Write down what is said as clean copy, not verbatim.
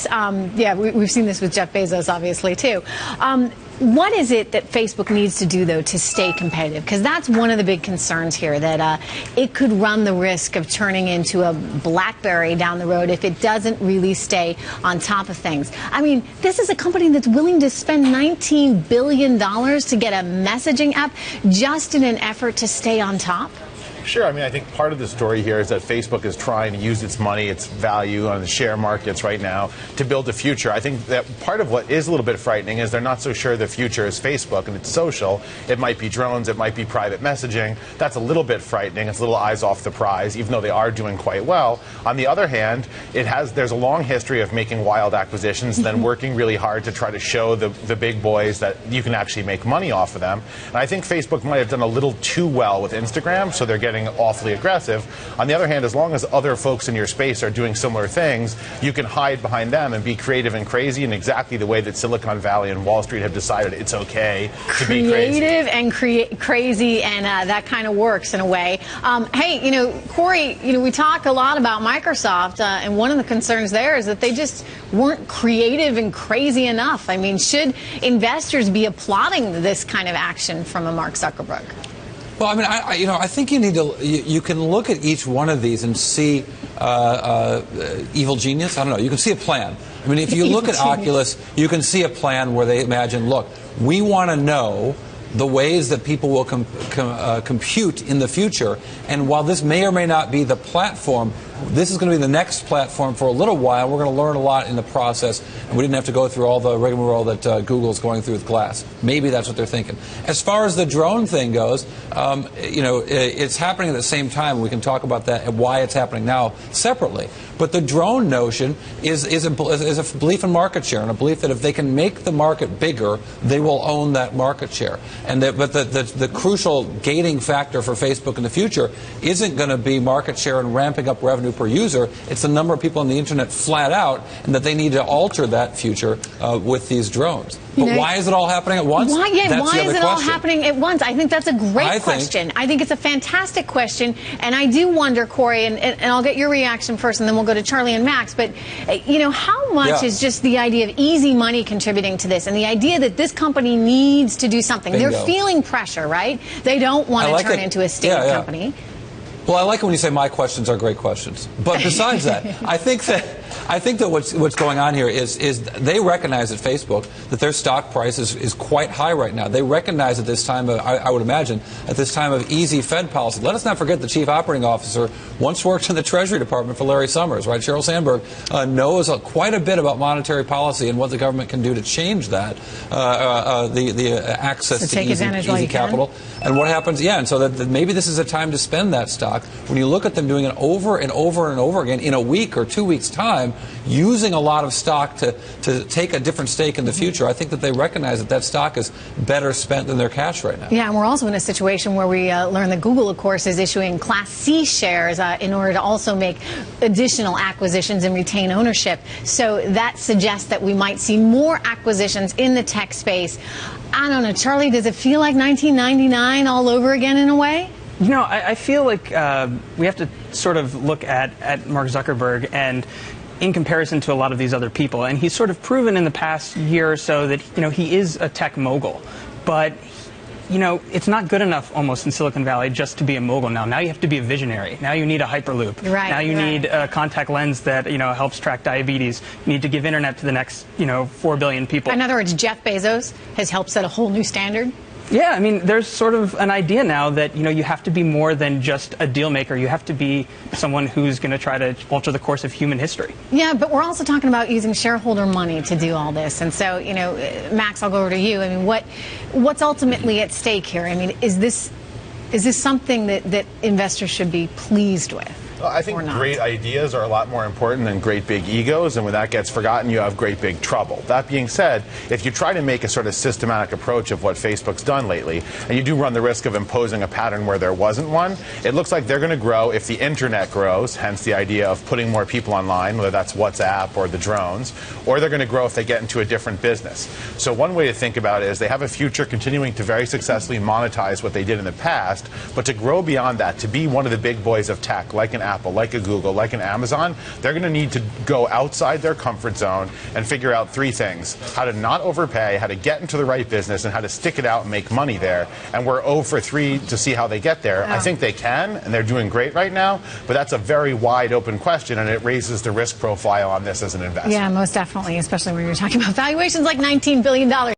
Max, we've seen this with Jeff Bezos, obviously, too. What is it that Facebook needs to do, though, to stay competitive? Because that's one of the big concerns here, that it could run the risk of turning into a BlackBerry down the road if it doesn't really stay on top of things. I mean, this is a company that's willing to spend $19 billion to get a messaging app just in an effort to stay on top. Sure. I mean, I think part of the story here is that Facebook is trying to use its money, its value on the share markets right now to build a future. I think that part of what is a little bit frightening is they're not so sure the future is Facebook and it's social. It might be drones. It might be private messaging. That's a little bit frightening. It's a little eyes off the prize, even though they are doing quite well. On the other hand, there's a long history of making wild acquisitions, then working really hard to try to show the big boys that you can actually make money off of them. And I think Facebook might have done a little too well with Instagram, so they're getting awfully aggressive. On the other hand, as long as other folks in your space are doing similar things, you can hide behind them and be creative and crazy in exactly the way that Silicon Valley and Wall Street have decided it's okay to be crazy. Creative and crazy, and that kind of works in a way. Hey, Corey, we talk a lot about Microsoft, and one of the concerns there is that they just weren't creative and crazy enough. I mean, should investors be applauding this kind of action from a Mark Zuckerberg? Well, I mean, I think you need to. You can look at each one of these and see evil genius. I don't know. You can see a plan. I mean, if you look at Oculus, you can see a plan where they imagine, look, we want to know the ways that people will compute in the future. And while this may or may not be the platform, this is going to be the next platform for a little while. We're going to learn a lot in the process, and we didn't have to go through all the rigmarole that Google's going through with Glass. Maybe that's what they're thinking. As far as the drone thing goes, it's happening at the same time. We can talk about that and why it's happening now separately. But the drone notion is a belief in market share, and a belief that if they can make the market bigger, they will own that market share. But the crucial gating factor for Facebook in the future isn't going to be market share and ramping up revenue per user. It's the number of people on the internet flat out, and that they need to alter that future with these drones. But why is it all happening at once? Why is it all happening at once? I think that's a great question. I think it's a fantastic question, and I do wonder, Corey, and I'll get your reaction first, and then we'll go to Charlie and Max. But how much is just the idea of easy money contributing to this, and the idea that this company needs to do something? Bingo. They're feeling pressure, right? They don't want to turn into a state company. Well, I like it when you say my questions are great questions. But besides that, I think that what's going on here is they recognize at Facebook that their stock price is quite high right now. They recognize at this time of, I would imagine, at this time of easy Fed policy. Let us not forget the chief operating officer once worked in the Treasury Department for Larry Summers, right? Sheryl Sandberg knows quite a bit about monetary policy and what the government can do to change that, the access to easy capital. And what happens, and so that maybe this is a time to spend that stock. When you look at them doing it over and over and over again in a week or 2 weeks' time, using a lot of stock to take a different stake in the future, I think that they recognize that stock is better spent than their cash right now. Yeah, and we're also in a situation where we learn that Google, of course, is issuing Class C shares in order to also make additional acquisitions and retain ownership. So that suggests that we might see more acquisitions in the tech space. I don't know, Charlie, does it feel like 1999 all over again in a way? I feel like we have to sort of look at Mark Zuckerberg and in comparison to a lot of these other people. And he's sort of proven in the past year or so that, he is a tech mogul. But, it's not good enough almost in Silicon Valley just to be a mogul now. Now you have to be a visionary. Now you need a Hyperloop. Right, now you need a contact lens that, helps track diabetes. You need to give internet to the next, 4 billion people. In other words, Jeff Bezos has helped set a whole new standard? Yeah, I mean, there's sort of an idea now that, you have to be more than just a deal maker. You have to be someone who's going to try to alter the course of human history. Yeah, but we're also talking about using shareholder money to do all this. And so, Max, I'll go over to you. I mean, what's ultimately at stake here? I mean, is this something that investors should be pleased with? I think great ideas are a lot more important than great big egos, and when that gets forgotten, you have great big trouble. That being said, if you try to make a sort of systematic approach of what Facebook's done lately, and you do run the risk of imposing a pattern where there wasn't one, it looks like they're going to grow if the internet grows, hence the idea of putting more people online, whether that's WhatsApp or the drones, or they're going to grow if they get into a different business. So one way to think about it is they have a future continuing to very successfully monetize what they did in the past, but to grow beyond that, to be one of the big boys of tech, like an Apple, like a Google, like an Amazon, they're going to need to go outside their comfort zone and figure out three things: how to not overpay, how to get into the right business, and how to stick it out and make money there. And we're 0 for 3 to see how they get there. I think they can, and they're doing great right now, but that's a very wide open question, and it raises the risk profile on this as an investment. Yeah, most definitely, especially when you're talking about valuations like $19 billion.